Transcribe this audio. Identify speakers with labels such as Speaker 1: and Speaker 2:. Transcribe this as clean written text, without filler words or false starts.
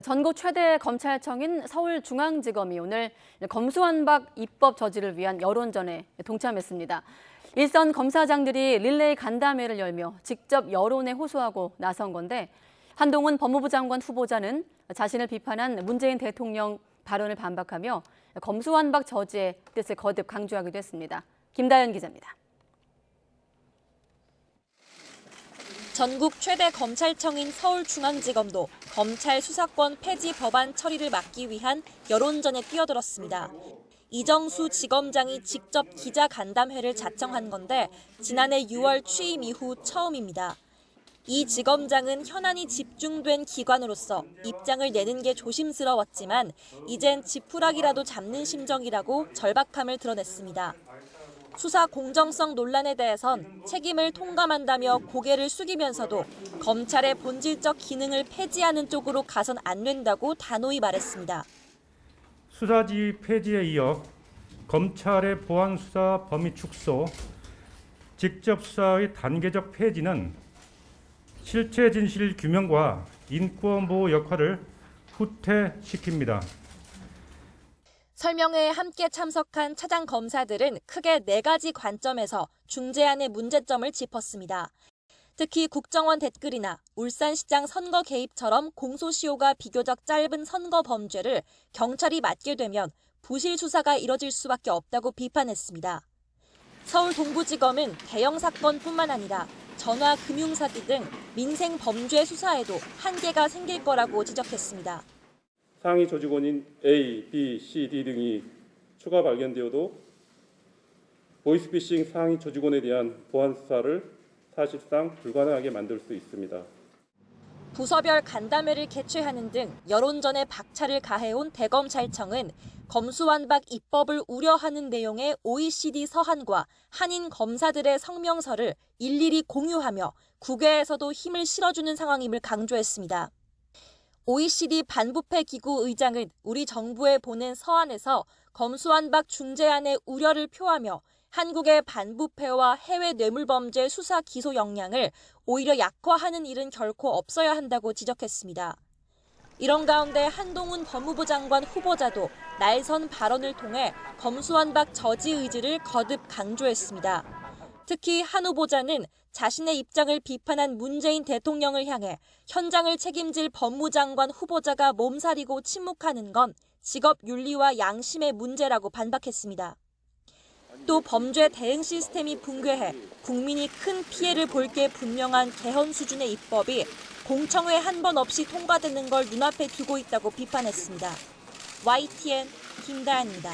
Speaker 1: 전국 최대 검찰청인 서울중앙지검이 오늘 검수완박 입법 저지를 위한 여론전에 동참했습니다. 일선 검사장들이 릴레이 간담회를 열며 직접 여론에 호소하고 나선 건데, 한동훈 법무부 장관 후보자는 자신을 비판한 문재인 대통령 발언을 반박하며 검수완박 저지의 뜻을 거듭 강조하기도 했습니다. 김다연 기자입니다.
Speaker 2: 전국 최대 검찰청인 서울중앙지검도 검찰 수사권 폐지 법안 처리를 막기 위한 여론전에 뛰어들었습니다. 이정수 지검장이 직접 기자간담회를 자청한 건데 지난해 6월 취임 이후 처음입니다. 이 지검장은 현안이 집중된 기관으로서 입장을 내는 게 조심스러웠지만 이젠 지푸라기라도 잡는 심정이라고 절박함을 드러냈습니다. 수사 공정성 논란에 대해선 책임을 통감한다며 고개를 숙이면서도 검찰의 본질적 기능을 폐지하는 쪽으로 가선 안 된다고 단호히 말했습니다.
Speaker 3: 수사지 폐지에 이어 검찰의 보안 수사 범위 축소, 직접 수사의 단계적 폐지는 실체 진실 규명과 인권 보호 역할을 후퇴시킵니다.
Speaker 2: 설명회에 함께 참석한 차장 검사들은 크게 4가지 관점에서 중재안의 문제점을 짚었습니다. 특히 국정원 댓글이나 울산시장 선거 개입처럼 공소시효가 비교적 짧은 선거 범죄를 경찰이 맡게 되면 부실 수사가 이뤄질 수밖에 없다고 비판했습니다. 서울 동부지검은 대형 사건뿐만 아니라 전화 금융사기 등 민생 범죄 수사에도 한계가 생길 거라고 지적했습니다.
Speaker 4: 상위 조직원인 A, B, C, D 등이 추가 발견되어도 보이스피싱 상위 조직원에 대한 보안 수사를 사실상 불가능하게 만들 수 있습니다.
Speaker 2: 부서별 간담회를 개최하는 등 여론전에 박차를 가해온 대검찰청은 검수완박 입법을 우려하는 내용의 OECD 서한과 한인 검사들의 성명서를 일일이 공유하며 국외에서도 힘을 실어주는 상황임을 강조했습니다. OECD 반부패 기구 의장은 우리 정부에 보낸 서한에서 검수완박 중재안의 우려를 표하며 한국의 반부패와 해외 뇌물범죄 수사 기소 역량을 오히려 약화하는 일은 결코 없어야 한다고 지적했습니다. 이런 가운데 한동훈 법무부 장관 후보자도 날선 발언을 통해 검수완박 저지 의지를 거듭 강조했습니다. 특히 한 후보자는 자신의 입장을 비판한 문재인 대통령을 향해 현장을 책임질 법무장관 후보자가 몸살이고 침묵하는 건 직업 윤리와 양심의 문제라고 반박했습니다. 또 범죄 대응 시스템이 붕괴해 국민이 큰 피해를 볼 게 분명한 개헌 수준의 입법이 공청회 한 번 없이 통과되는 걸 눈앞에 두고 있다고 비판했습니다. YTN 김다연입니다.